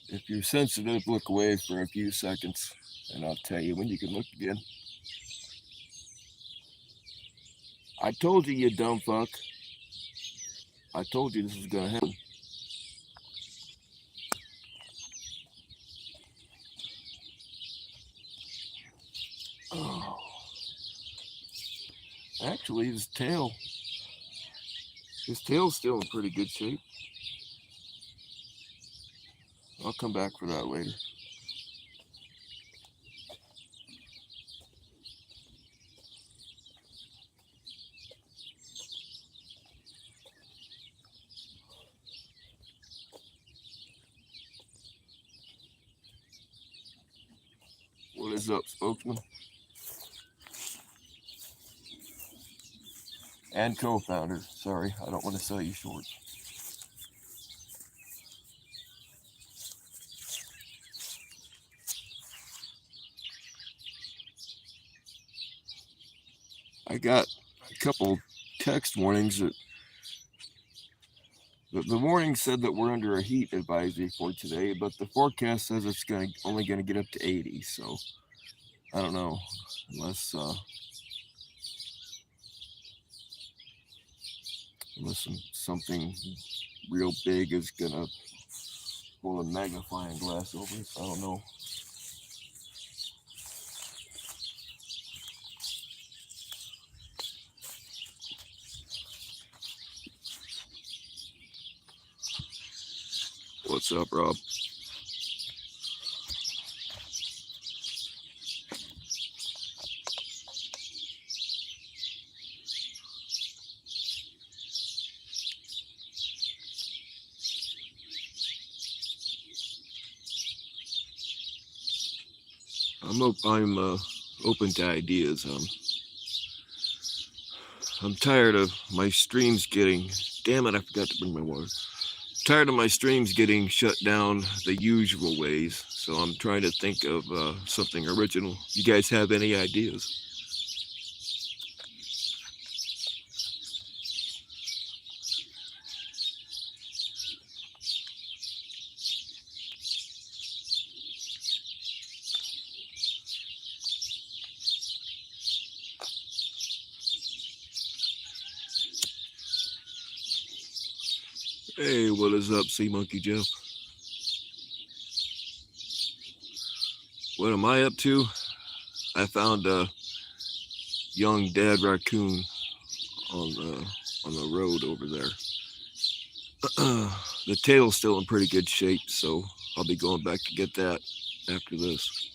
If you're sensitive, look away for a few seconds, and I'll tell you when you can look again. I told you, you dumb fuck. I told you this was gonna happen. Oh, actually, his tail's still in pretty good shape. I'll come back for that later. What is up, spokesman? And co-founder. Sorry, I don't want to sell you short. I got a couple text warnings that the warning said that we're under a heat advisory for today, but the forecast says it's only going to get up to 80. So I don't know, unless something real big is going to pull a magnifying glass over us. I don't know. What's up, Rob? I'm open to ideas. I'm tired of my streams getting. Damn it! I forgot to bring my water. Tired of my streams getting shut down the usual ways. So I'm trying to think of something original. You guys have any ideas? Hey, what is up, Sea Monkey Jeff? What am I up to? I found a young dad raccoon on the road over there. The tail's still in pretty good shape, so I'll be going back to get that after this.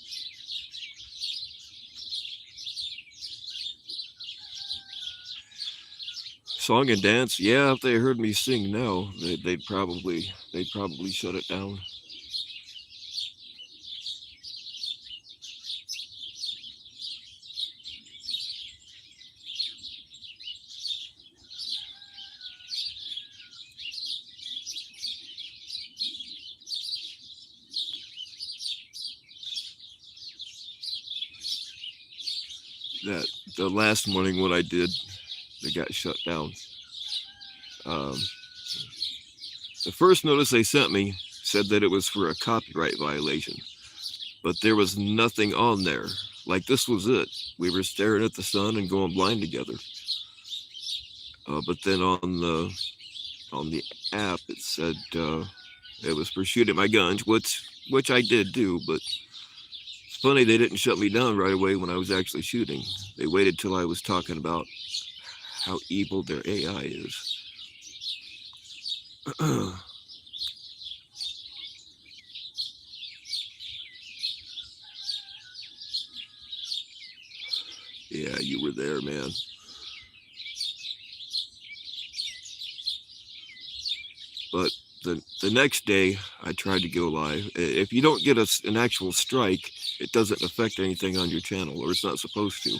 Song and dance, yeah. If they heard me sing now, they'd probably shut it down. That the last morning when I did, they got shut down. Um, the first notice they sent me said that it was for a copyright violation, but there was nothing on there. Like, this was it. We were staring at the sun and going blind together. But then on the app it said it was for shooting my guns, which I did do. But it's funny, they didn't shut me down right away when I was actually shooting. They waited till I was talking about how evil their AI is. Yeah, you were there, man. But the next day, I tried to go live. If you don't get an actual strike, it doesn't affect anything on your channel, or it's not supposed to.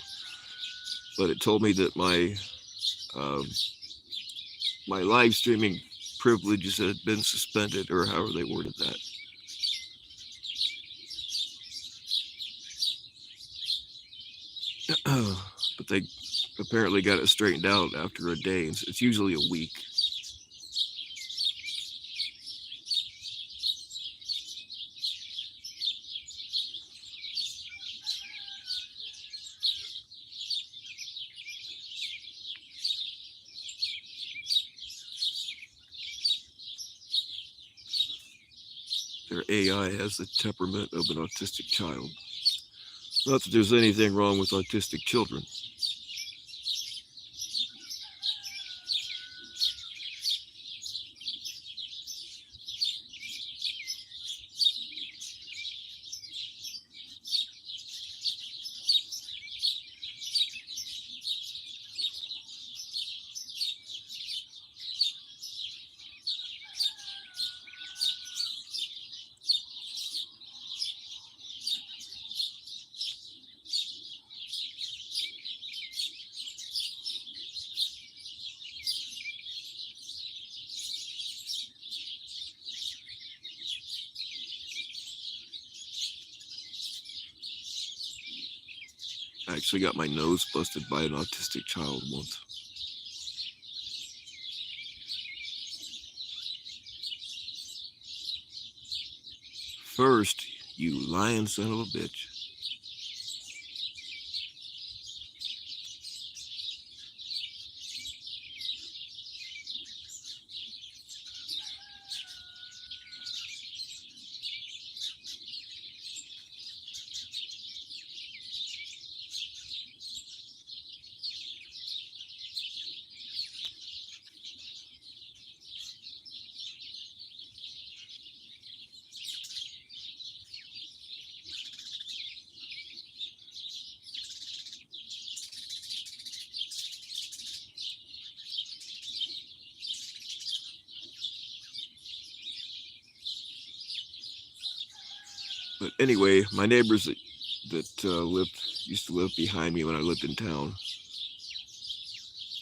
But it told me that um, my live streaming privileges had been suspended, or however they worded that. But they apparently got it straightened out after a day. It's usually a week. their AI has the temperament of an autistic child. Not that there's anything wrong with autistic children. I actually got my nose busted by an autistic child once. First, you lying son of a bitch. But anyway, my neighbors that used to live behind me when I lived in town,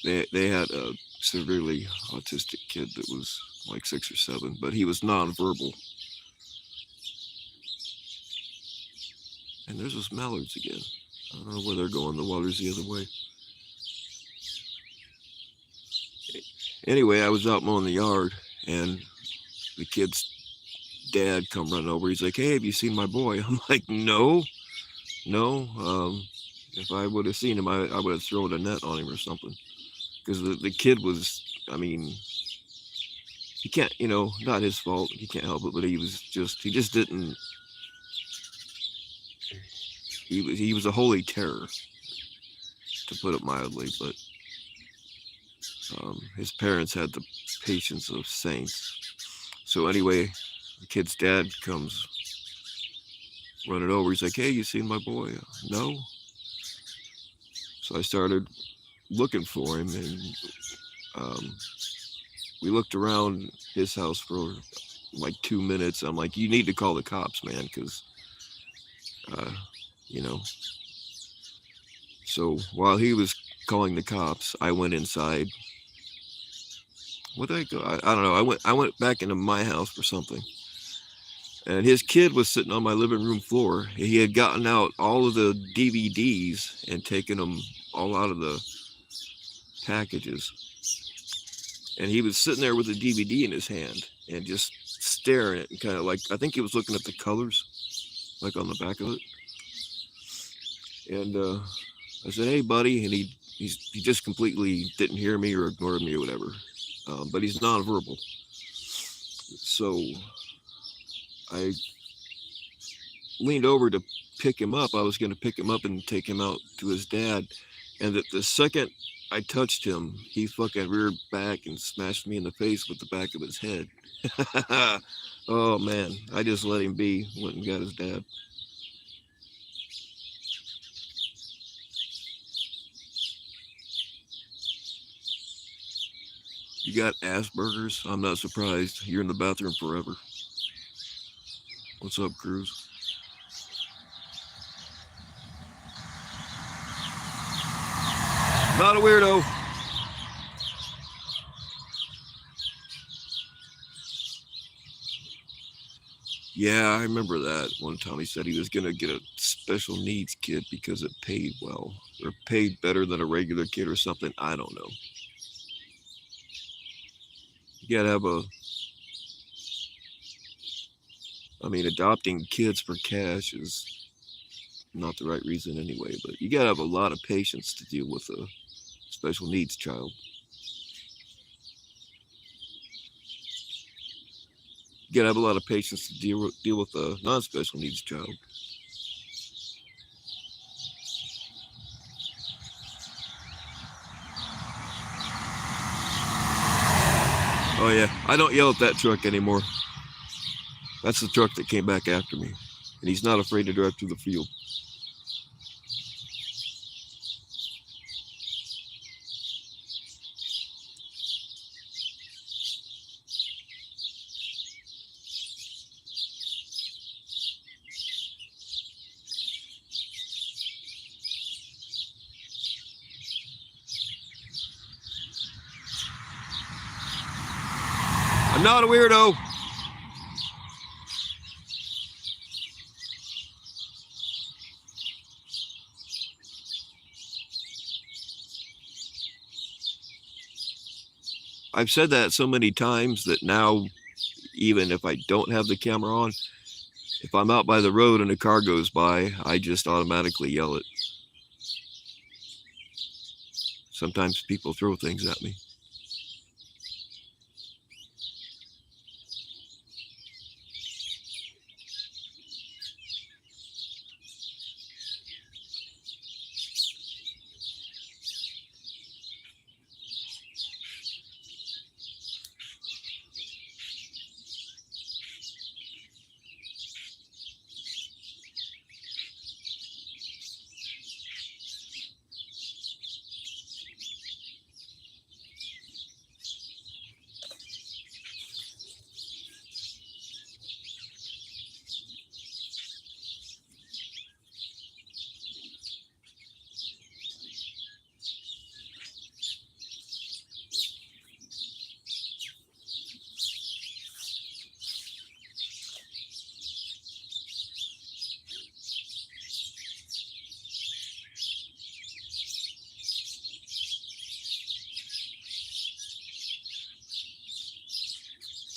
they had a severely autistic kid that was like 6 or 7, but he was nonverbal. And there's those mallards again. I don't know where they're going. The water's the other way. Anyway, I was out mowing the yard, and the kid's dad come running over. He's like, "Hey, have you seen my boy?" I'm like, no. If I would have seen him, I would have thrown a net on him or something. Because the kid was, I mean, he can't, not his fault. He can't help it, but he just didn't. He was a holy terror, to put it mildly. But his parents had the patience of saints. So anyway, the kid's dad comes running over. He's like, "Hey, you seen my boy?" No. So I started looking for him, and we looked around his house for like 2 minutes. I'm like, "You need to call the cops, man, because, So while he was calling the cops, I went inside. What did I go? I don't know. I went back into my house for something. And his kid was sitting on my living room floor. He had gotten out all of the DVDs and taken them all out of the packages. And he was sitting there with a DVD in his hand and just staring at it, kind of like, I think he was looking at the colors, like on the back of it. And I said, "Hey, buddy," and he just completely didn't hear me or ignored me or whatever. But he's nonverbal. So I leaned over to pick him up. I was going to pick him up and take him out to his dad. And the second I touched him, he fucking reared back and smashed me in the face with the back of his head. Oh, man. I just let him be. Went and got his dad. You got Asperger's? I'm not surprised. You're in the bathroom forever. What's up, Cruz? Not a weirdo. Yeah, I remember that. One time he said he was going to get a special needs kid because it paid well, or paid better than a regular kid or something. I don't know. You got to have adopting kids for cash is not the right reason anyway, but you got to have a lot of patience to deal with a special needs child. You gotta have a lot of patience to deal with a non-special needs child. Oh yeah, I don't yell at that truck anymore. That's the truck that came back after me, and he's not afraid to drive through the field. I'm not a weirdo. I've said that so many times that now, even if I don't have the camera on, if I'm out by the road and a car goes by, I just automatically yell it. Sometimes people throw things at me.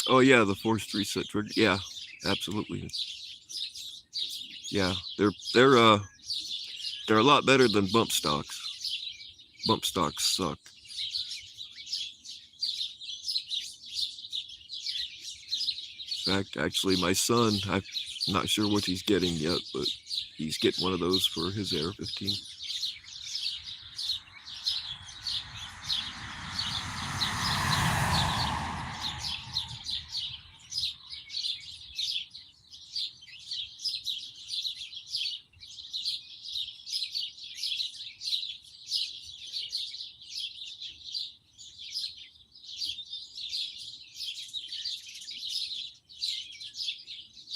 Oh yeah, the forced reset trigger. Yeah, absolutely. Yeah, they're a lot better than bump stocks. Bump stocks suck. In fact, actually, my son, I'm not sure what he's getting yet, but he's getting one of those for his AR-15.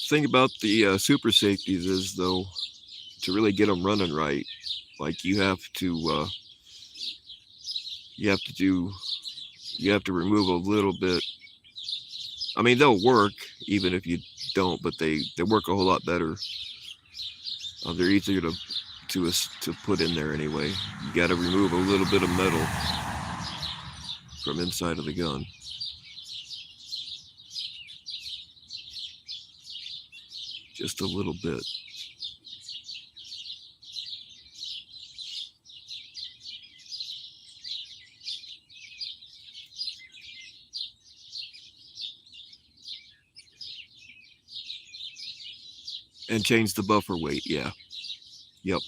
Thing about the super safeties is, though, to really get them running right, like you have to remove a little bit. I mean, they'll work even if you don't, but they work a whole lot better. They're easier to put in there anyway. You got to remove a little bit of metal from inside of the gun. Just a little bit. And change the buffer weight, yeah. Yep.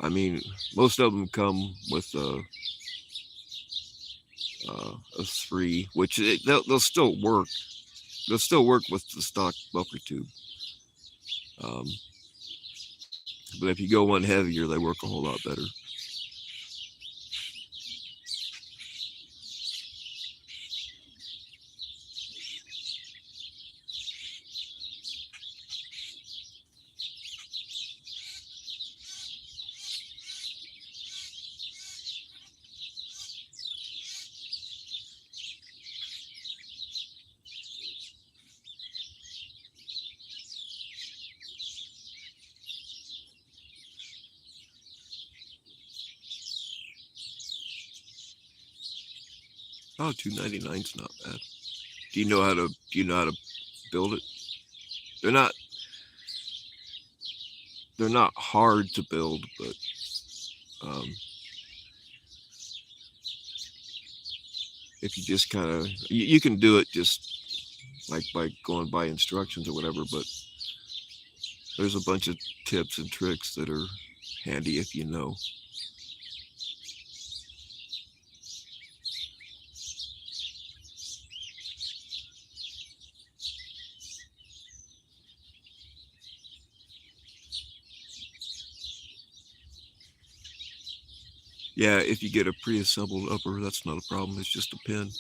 I mean, most of them come with a 3, which they'll still work. They'll still work with the stock buffer tube. But if you go one heavier, they work a whole lot better. Oh, $2.99's not bad. Do you know how to build it? They're not hard to build, but if you just kind of, you can do it just like by going by instructions or whatever, but there's a bunch of tips and tricks that are handy if you know. Yeah, if you get a pre-assembled upper, that's not a problem. It's just a pin.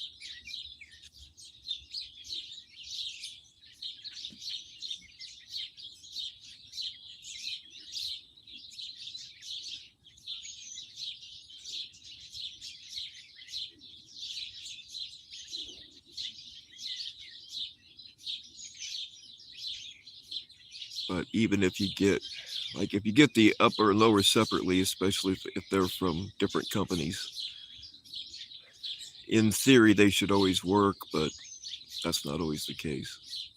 But even if you get, like if you get the upper and lower separately, especially if they're from different companies, in theory they should always work, but that's not always the case.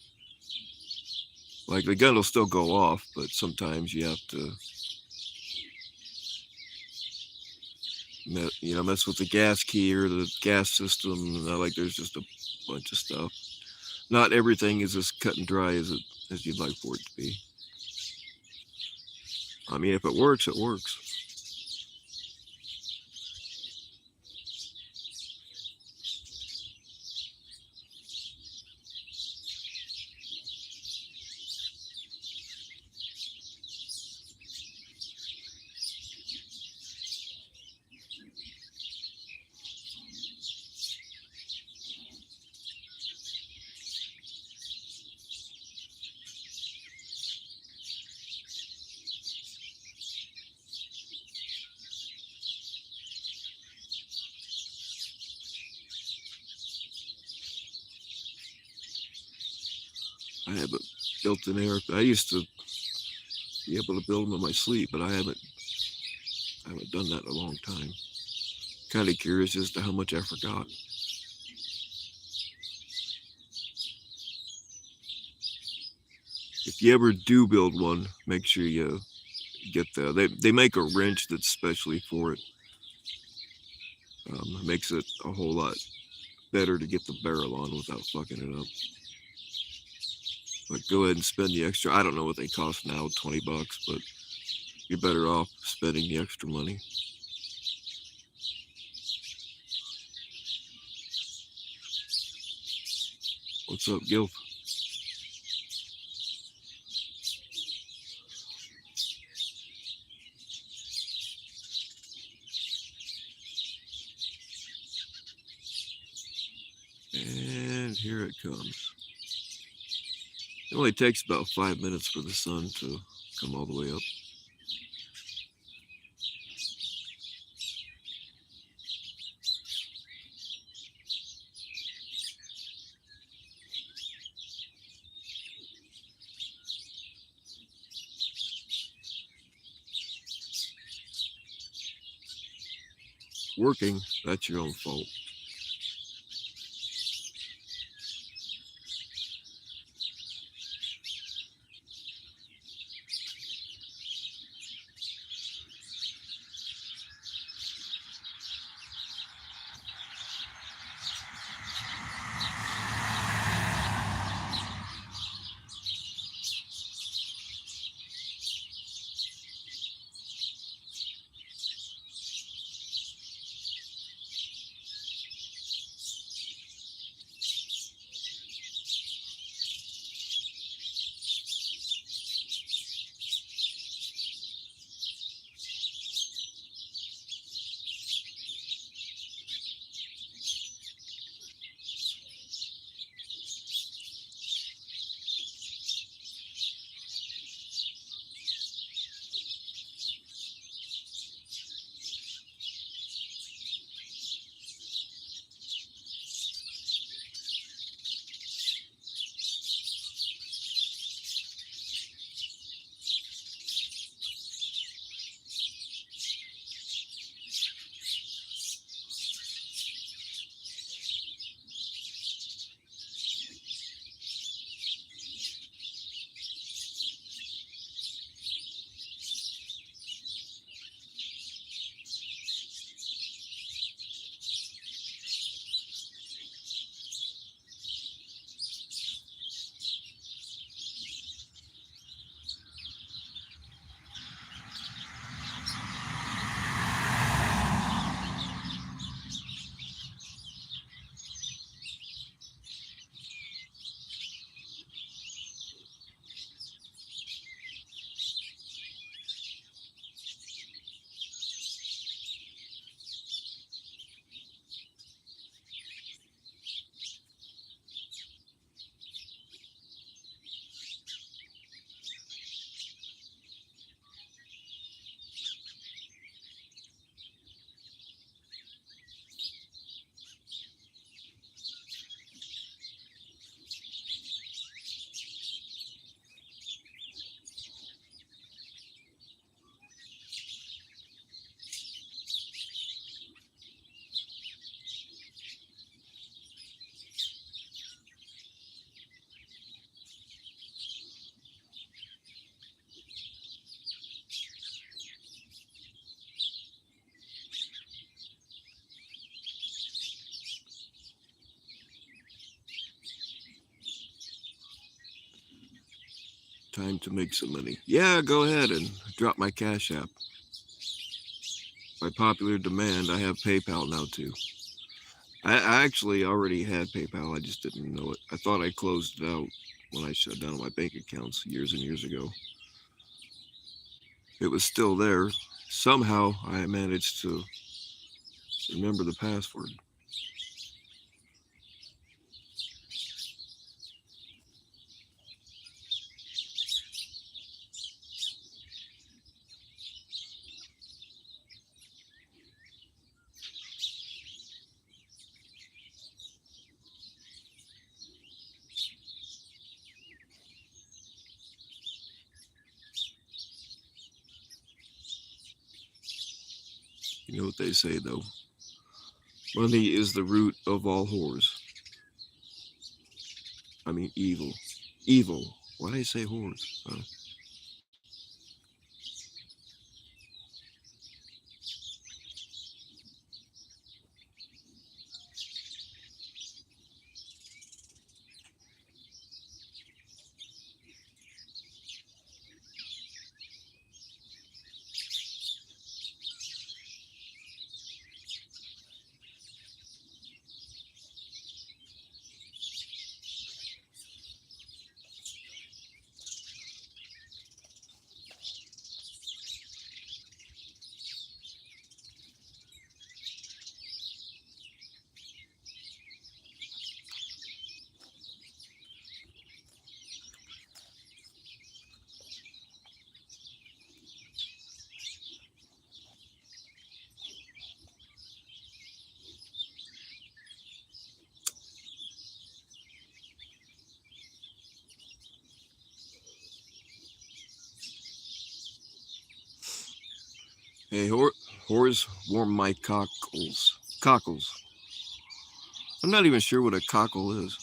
Like the gun will still go off, but sometimes you have to, mess with the gas key or the gas system. Like there's just a bunch of stuff. Not everything is as cut and dry as you'd like for it to be. I mean, if it works, it works. I haven't built an air. I used to be able to build them in my sleep, but I haven't done that in a long time. Kind of curious as to how much I forgot. If you ever do build one, make sure you get they make a wrench that's specially for it. It makes it a whole lot better to get the barrel on without fucking it up. But go ahead and spend the extra. I don't know what they cost now, $20, but you're better off spending the extra money. What's up, Gil? And here it comes. It only takes about 5 minutes for the sun to come all the way up. Working, that's your own fault. Time to make some money. Yeah, go ahead and drop my Cash App. By popular demand, I have PayPal now too. I actually already had PayPal. I just didn't know it. I thought I closed it out when I shut down my bank accounts years and years ago. It was still there. Somehow I managed to remember the password. You know what they say though? Money is the root of all whores. I mean evil. Evil. Why did I say whores? Hey, whores warm my cockles. Cockles. I'm not even sure what a cockle is.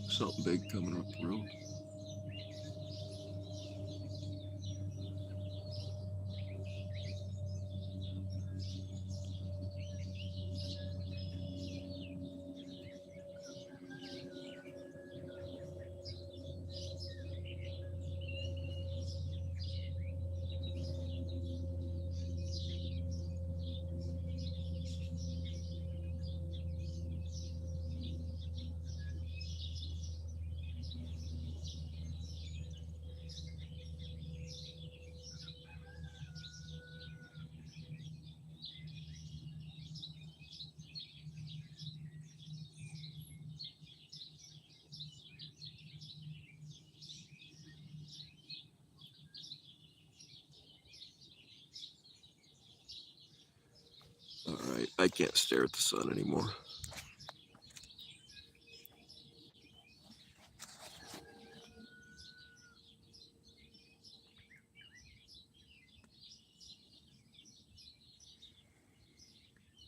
Something big coming up the road. I can't stare at the sun anymore.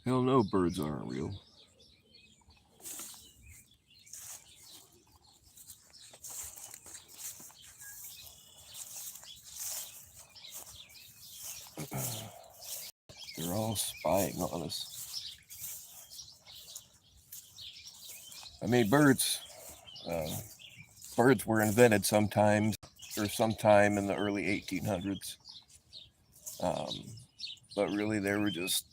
Hell no, birds aren't real. They're all spying on us. I mean, birds were invented sometime in the early 1800s. But really, they were just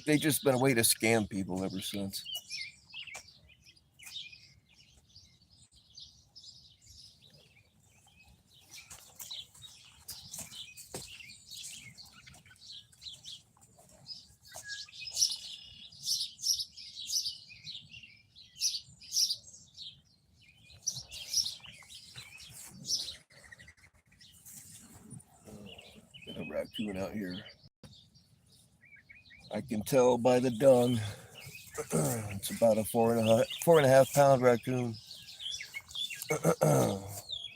they just been a way to scam people ever since. Got a raccoon out here. I can tell by the dung. It's about a 4.5 pound raccoon. The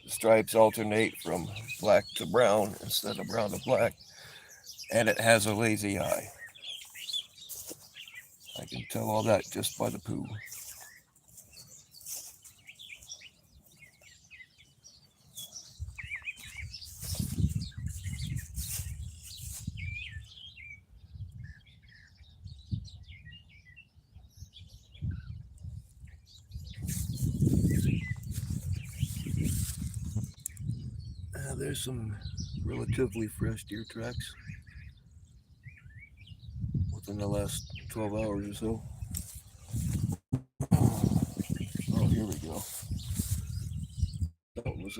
stripes alternate from black to brown instead of brown to black, and it has a lazy eye. I can tell all that just by the poo. There's some relatively fresh deer tracks within the last 12 hours or so. Oh, here we go. That one was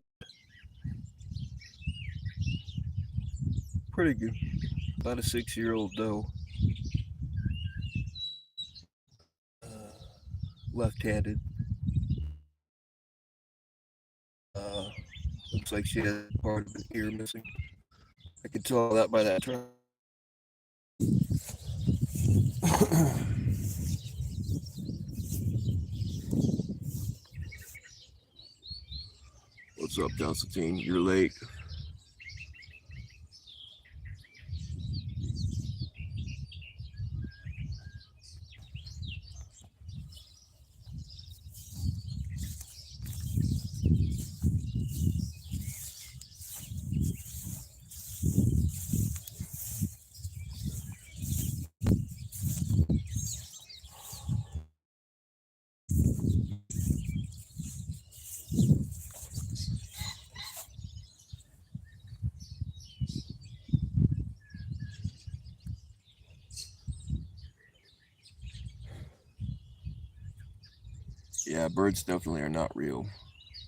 pretty good. About a 6-year-old doe. Left-handed. Looks like she has part of an ear missing. I can tell that by that track. What's up, Constantine? You're late. Yeah, birds definitely are not real.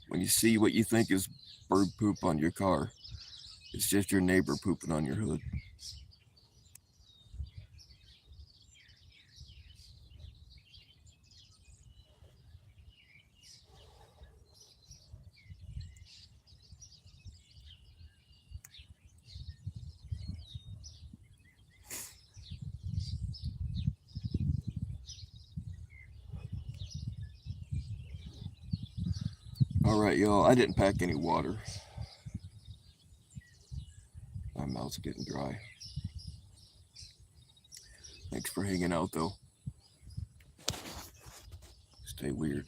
When you see what you think is bird poop on your car, it's just your neighbor pooping on your hood. All right, y'all, I didn't pack any water. My mouth's getting dry. Thanks for hanging out, though. Stay weird.